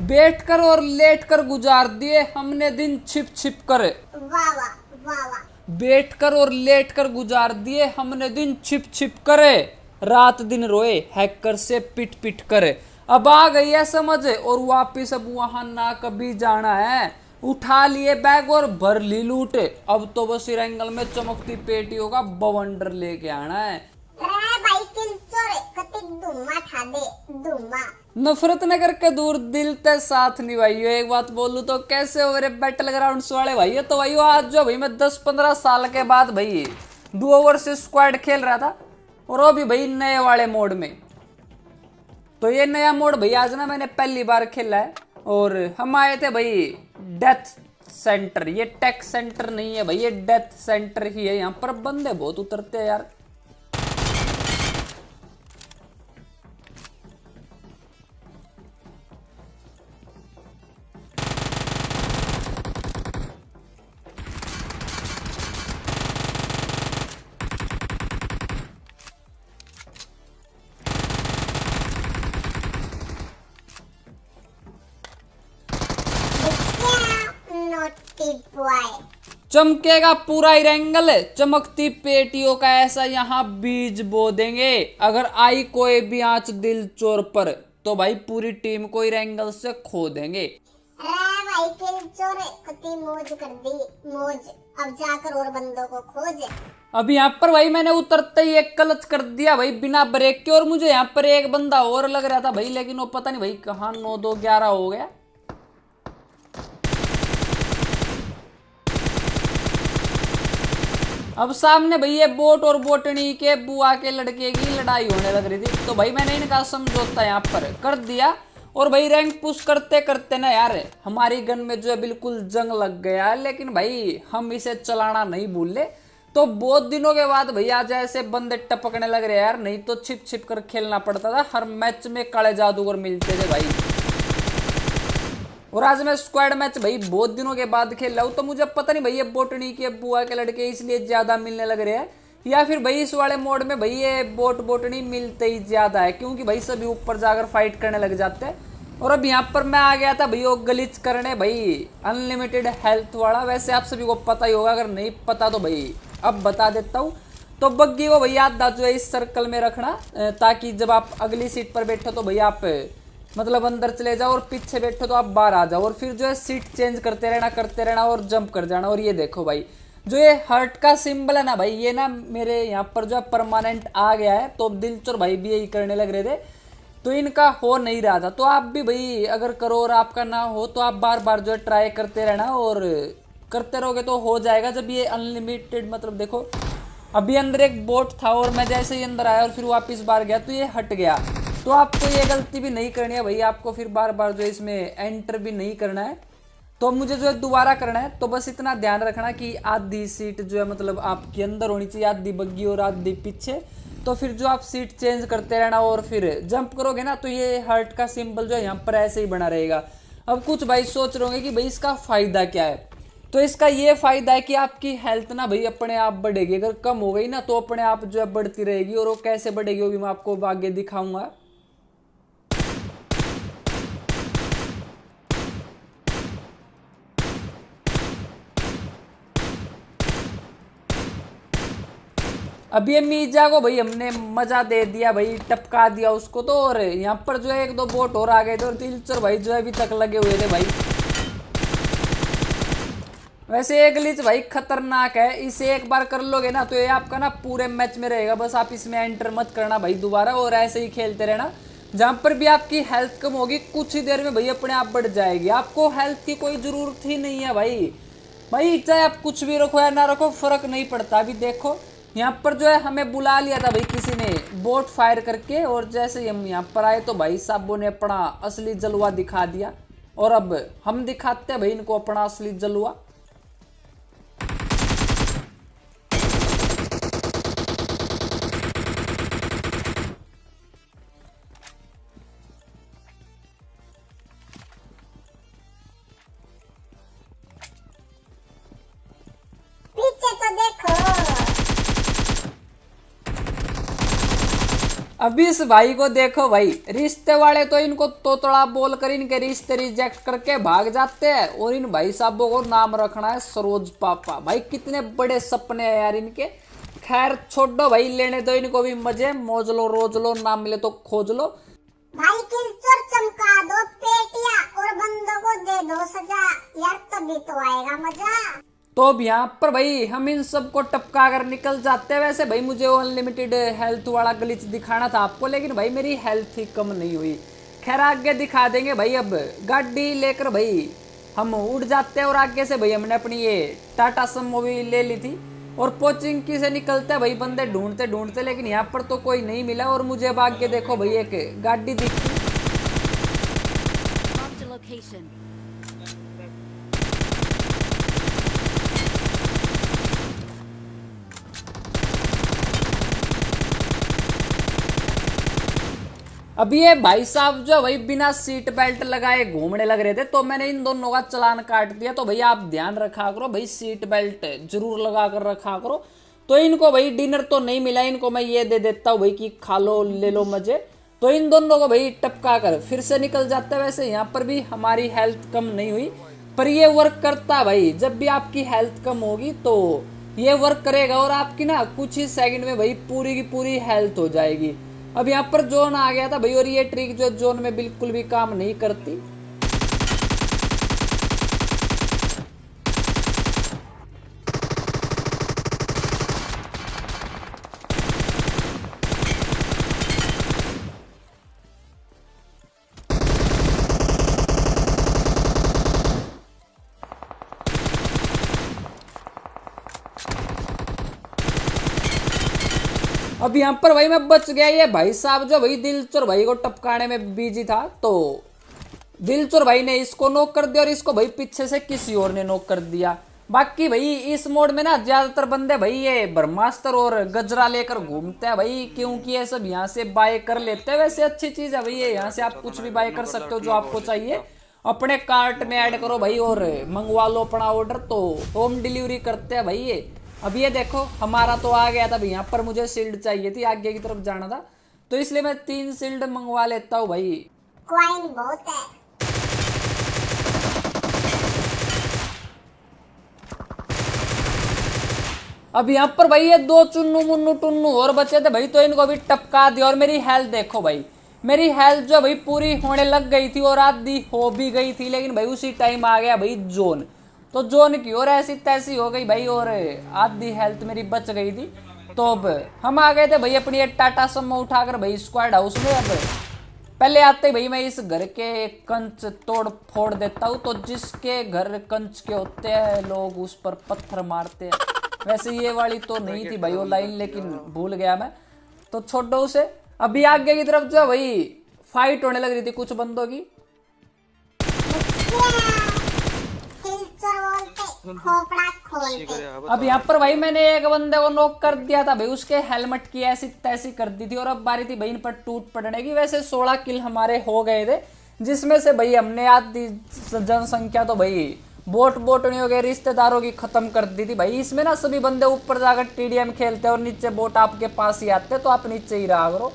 बैठ कर और लेट कर गुजार दिए हमने दिन छिप छिप कर। वाह वाह वाह वाह। बैठ कर और लेट कर गुजार दिए हमने दिन छिप छिप करे, रात दिन रोए हैकर से पिट पिट करे। अब आ गई है समझ और वापिस अब वहां ना कभी जाना है। उठा लिए बैग और भर ली लूट, अब तो बस इरंगल में चमकती पेटियों का बवंडर लेके आना है। रे भाई किल चोरे कति धुम्मा ठा दे धुम्मा। नफरत न करके दूर दिल ते साथ निभाइयो। एक बात बोलूं तो कैसे हो मेरे बैटल ग्राउंड्स वाले भाई। तो भाई आज जो भाई मैं 10-15 साल के बाद भाई डुओ वर्सेस स्क्वाड खेल रहा था और वो भी भाई नए वाले मोड में। तो ये नया मोड भाई आज ना मैंने पहली बार खेला है और हम आए थे भाई डेथ सेंटर। ये टेक सेंटर नहीं है भाई, ये डेथ सेंटर ही है। यहाँ पर बंदे बहुत उतरते हैं यार। Naughty boy. चमकेगा पूरा इरेंगल, चमकती पेटियों का ऐसा यहाँ बीज बो देंगे। अगर आई कोई भी आंच दिल चोर पर तो भाई पूरी टीम को इरेंगल से खो देंगे। रे भाई किल चोरे कति मौज कर दी मौज। अब जाकर और बंदों को खोज। अब यहाँ पर भाई मैंने उतरते ही एक क्लच कर दिया भाई बिना ब्रेक के। और मुझे यहाँ पर एक बंदा और लग रहा था भाई, लेकिन वो पता नहीं भाई कहाँ 9-2-11 हो गया। अब सामने भाई ये बोट और बोटनी के बुआ के लड़के की लड़ाई होने लग रही थी। तो भाई मैंने इनका समझौता यहाँ पर कर दिया और भाई रैंक पुश करते करते ना यार हमारी गन में जो है बिल्कुल जंग लग गया। लेकिन भाई हम इसे चलाना नहीं भूले। तो बहुत दिनों के बाद भैया आज ऐसे बंदे टपकने लग रहे यार, नहीं तो छिप छिप कर खेलना पड़ता था। हर मैच में काले जादूगर मिलते थे भाई। और आज मैं स्क्वाड मैच भाई बहुत दिनों के बाद खेल रहा हूँ। तो मुझे पता नहीं भाई ये बोटनी के बुआ के लड़के इसलिए ज्यादा मिलने लग रहे हैं या फिर भाई इस वाले मोड में भाई ये बोटनी मिलते ही ज्यादा है, क्योंकि भाई सभी ऊपर जाकर फाइट करने लग जाते हैं। और अब यहाँ पर मैं आ गया था भाई वो ग्लिच करने भाई अनलिमिटेड हेल्थ वाला। वैसे आप सभी को पता ही होगा, अगर नहीं पता तो भाई अब बता देता हूँ। तो बग्गी को भैया जो है इस सर्कल में रखना ताकि जब आप अगली सीट पर बैठो तो भैया आप मतलब अंदर चले जाओ और पीछे बैठो तो आप बाहर आ जाओ। और फिर जो है सीट चेंज करते रहना और जंप कर जाना। और ये देखो भाई जो ये हर्ट का सिंबल है ना भाई, ये ना मेरे यहाँ पर जो है परमानेंट आ गया है। तो दिल चोर भाई भी यही करने लग रहे थे, तो इनका हो नहीं रहा था। तो आप भी भाई अगर करो और आपका ना हो तो आप बार बार जो है ट्राई करते रहना और करते रहोगे तो हो जाएगा। जब ये अनलिमिटेड मतलब देखो अभी अंदर एक बोट था और मैं जैसे ही अंदर आया और फिर वापस बाहर गया तो ये हट गया। तो आपको ये गलती भी नहीं करनी है भाई, आपको फिर बार बार जो इसमें एंटर भी नहीं करना है। तो मुझे जो है दोबारा करना है। तो बस इतना ध्यान रखना कि आधी सीट जो है मतलब आपके अंदर होनी चाहिए, आधी बग्गी और आधी पीछे। तो फिर जो आप सीट चेंज करते रहना और फिर जंप करोगे ना तो ये हार्ट का सिंबल जो है यहाँ पर ऐसे ही बना रहेगा। अब कुछ भाई सोच रहे होंगे कि भाई इसका फायदा क्या है। तो इसका ये फायदा है कि आपकी हेल्थ ना भाई अपने आप बढ़ेगी। अगर कम हो गई ना तो अपने आप जो है बढ़ती रहेगी। और वो कैसे बढ़ेगी वो भी मैं आपको आगे दिखाऊंगा। अब ये मीजा को भाई हमने मजा दे दिया भाई, टपका दिया उसको। तो और यहाँ पर जो है 1-2 बोट और आ गए थे और दिलचर भाई जो है अभी तक लगे हुए थे भाई। वैसे एक ग्लिच भाई खतरनाक है, इसे एक बार कर लोगे ना तो ये आपका ना पूरे मैच में रहेगा। बस आप इसमें एंटर मत करना भाई दोबारा और ऐसे ही खेलते रहना। जहां पर भी आपकी हेल्थ कम होगी कुछ ही देर में भाई अपने आप बढ़ जाएगी। आपको हेल्थ की कोई जरूरत ही नहीं है भाई चाहे आप कुछ भी रखो या ना रखो फर्क नहीं पड़ता। अभी देखो यहाँ पर जो है हमें बुला लिया था भाई किसी ने बोट फायर करके, और जैसे ही हम यहाँ पर आए तो भाई साहबों ने अपना असली जलवा दिखा दिया। और अब हम दिखाते हैं भाई इनको अपना असली जलवा। अभी इस भाई को देखो भाई, रिश्ते वाले तो इनको तोतड़ा बोल कर इनके रिश्ते रिजेक्ट करके भाग जाते हैं, और इन भाई साहबों को नाम रखना है सरोज पापा। भाई कितने बड़े सपने हैं यार इनके। खैर छोड़ो भाई, लेने दो इनको भी मजे, मौज लो रोज लो, नाम मिले तो खोज लो। भाई किलचोर चमका दो पेटियां और बंदों को दे दो सजा, यार तभी तो आएगा मजा। तो अब यहाँ पर भाई हम इन सबको टपका कर निकल जाते हैं। वैसे भाई मुझे वो अनलिमिटेड हेल्थ वाला ग्लिच दिखाना था आपको, लेकिन भाई मेरी हेल्थ ही कम नहीं हुई। खैर आगे दिखा देंगे भाई। अब गाड़ी लेकर भाई हम उड़ जाते हैं, और आगे से भाई हमने अपनी ये टाटा सुमो भी ले ली थी, और कोचिंग की से निकलते हैं भाई बंदे ढूंढते ढूंढते, लेकिन यहाँ पर तो कोई नहीं मिला। और मुझे अब आगे देखो भाई एक गाड़ी दिखी। अभी ये भाई साहब जो भाई बिना सीट बेल्ट लगाए घूमने लग रहे थे, तो मैंने इन दोनों का चालान काट दिया। तो भैया आप ध्यान रखा करो भाई, सीट बेल्ट जरूर लगा कर रखा करो। तो इनको भाई डिनर तो नहीं मिला, इनको मैं ये दे देता हूँ भाई कि खा लो ले लो मजे। तो इन दोनों को भाई टपका कर फिर से निकल जाता है। वैसे यहाँ पर भी हमारी हेल्थ कम नहीं हुई, पर ये वर्क करता है भाई। जब भी आपकी हेल्थ कम होगी तो ये वर्क करेगा, और आपकी ना कुछ ही सेकंड में भाई पूरी की पूरी हेल्थ हो जाएगी। अब यहाँ पर जोन आ गया था भाई, और ये ट्रिक जो जोन में बिल्कुल भी काम नहीं करती। अब यहाँ पर भाई मैं बच गया। ये भाई साहब जो भाई दिलचोर भाई को टपकाने में बिजी था, तो दिलचोर भाई ने इसको नॉक कर दिया, और इसको भाई पीछे से किसी और ने नॉक कर दिया। बाकी भाई इस मोड में ना ज्यादातर बंदे भाई ये ब्रह्मास्त्र और गजरा लेकर घूमते हैं भाई, क्योंकि ये सब यहाँ से बाय कर लेते हैं। वैसे अच्छी चीज है भाई ये, यहाँ से आप कुछ भी बाय कर सकते हो जो आपको चाहिए, अपने कार्ट में ऐड करो भाई और मंगवा लो अपना ऑर्डर। तो होम डिलीवरी करते हैं भाई ये। अब ये देखो हमारा तो आ गया था भाई, यहाँ पर मुझे शील्ड चाहिए थी, आगे की तरफ जाना था, तो इसलिए मैं 3 शील्ड मंगवा लेता हूँ भाई। कॉइन बहुत है। अब यहाँ पर भाई ये 2 चुन्नू मुन्नू टुन्नू और बचे थे भाई, तो इनको भी टपका दिया। और मेरी हेल्थ देखो भाई, मेरी हेल्थ जो भाई पूरी होने लग गई थी और आधी हो भी गई थी, लेकिन भाई उसी टाइम आ गया भाई जोन। तो जोन की और ऐसी तैसी हो गई भाई, और आधी हेल्थ मेरी बच गई थी। तो अब हम आ गए थे भाई अपनी ये टाटा सुमो उठाकर भाई स्क्वाड हाउस में। अब पहले आते ही भाई मैं इस घर के कंच तोड़ फोड़ देता हूँ। तो जिसके घर कंच के होते हैं लोग उस पर पत्थर मारते हैं। वैसे ये वाली तो नहीं थी भाई वो लाइन, लेकिन भूल गया मैं, तो छोड़ो उसे। अभी आगे की तरफ जो भाई फाइट होने लग रही थी कुछ बंदों की। अब यहाँ पर भाई मैंने एक बंदे को नॉक कर दिया था भाई, उसके हेलमेट की ऐसी तैसी कर दी थी, और अब बारी थी भाई इन पर टूट पड़ने की। वैसे 16 किल हमारे हो गए थे, जिसमें से भाई हमने आधी जनसंख्या तो भाई बोटनियों के रिश्तेदारों की खत्म कर दी थी भाई। इसमें ना सभी बंदे ऊपर जाकर टीडीएम खेलते हैं और नीचे बोट आपके पास ही आते, तो आप नीचे ही रहा करो।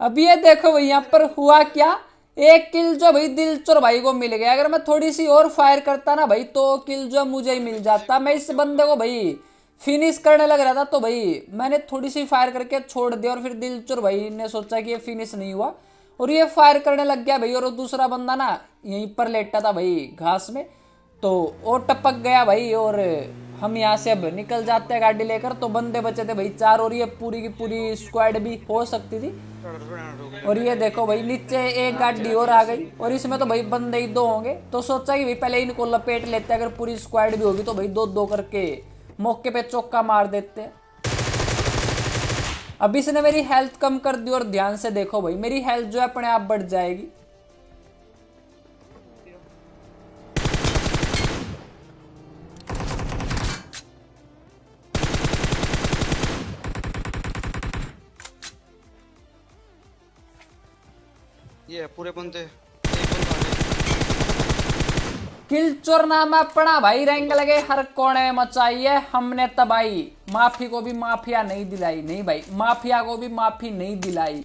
अब ये देखो भाई यहाँ पर हुआ क्या, एक किल जो भाई दिलचोर भाई को मिल गया। अगर मैं थोड़ी सी और फायर करता ना भाई, तो किल जो मुझे ही मिल जाता। मैं इस बंदे को भाई फिनिश करने लग रहा था, तो भाई मैंने थोड़ी सी फायर करके छोड़ दिया, और फिर दिलचोर भाई ने सोचा कि ये फिनिश नहीं हुआ, और ये फायर करने लग गया भाई। और दूसरा बंदा ना यहीं पर लेटा था भाई घास में, तो वो टपक गया भाई। और हम यहाँ से अब निकल जाते हैं गाड़ी लेकर। तो बंदे बचे थे भाई 4, और ये पूरी की पूरी स्क्वाड भी हो सकती थी। और ये देखो भाई नीचे एक गाड़ी और आ गई, और इसमें तो भाई बंदे ही 2 होंगे। तो सोचा कि भाई पहले इनको लपेट लेते हैं, अगर पूरी स्क्वाड भी होगी तो भाई 2-2 करके मौके पे चौका मार देते हैं। अब इसने मेरी हेल्थ कम कर दी, और ध्यान से देखो भाई मेरी हेल्थ जो है अपने आप बढ़ जाएगी। है पूरे बंदे, एक बंदा आगे। किलचोर नाम अपना भाई, रैंक लगे हर कोने में मचाई है हमने तबाही। माफी को भी माफिया नहीं दिलाई, नहीं भाई माफिया को भी माफी नहीं दिलाई।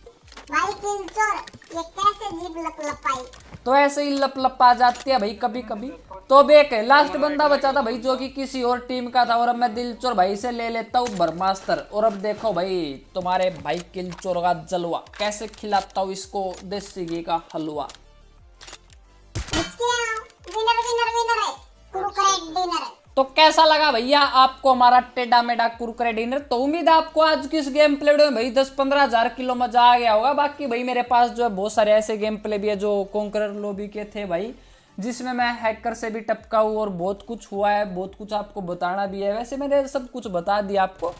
भाई किलचोर ये कैसे जीभ लपलपाई। तो ऐसे ही लपलपा जाती है भाई कभी कभी। तो अब एक लास्ट बंदा बचा था भाई जो कि किसी और टीम का था, और अब मैं दिलचोर भाई से ले लेता हूँ ब्रह्मास्त्र। और अब देखो भाई तुम्हारे भाई किलचोर का जलवा, कैसे खिलाता हूँ इसको देसी घी का हलवा। विनर विनर विनर है, कुरकुरे डिनर है। तो कैसा लगा भैया आपको हमारा टेढ़ा मेढ़ा कुरकुरे डिनर? तो उम्मीद है आपको आज की इस गेम प्ले में भाई 10-15 हजार किलो मजा आ गया होगा। बाकी भाई मेरे पास जो है बहुत सारे ऐसे गेम प्ले भी है जो कॉन्करर लॉबी के थे भाई, जिसमें मैं हैकर से भी टपका हूँ और बहुत कुछ हुआ है, बहुत कुछ आपको बताना भी है। वैसे मैंने सब कुछ बता दिया आपको,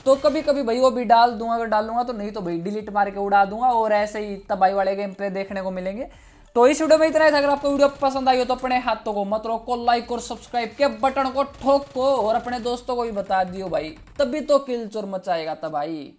तो कभी कभी भाई वो भी डाल दूंगा, अगर डालूंगा तो, नहीं तो भाई डिलीट मार के उड़ा दूंगा। और ऐसे ही तबाही वाले गेम प्ले देखने को मिलेंगे। तो इस वीडियो में इतना ही था। अगर आपको वीडियो पसंद आई हो तो अपने हाथों को मत रोको, लाइक और सब्सक्राइब के बटन को ठोको और अपने दोस्तों को भी बता दियो भाई, तभी तो किलचोर मचाएगा तबाही।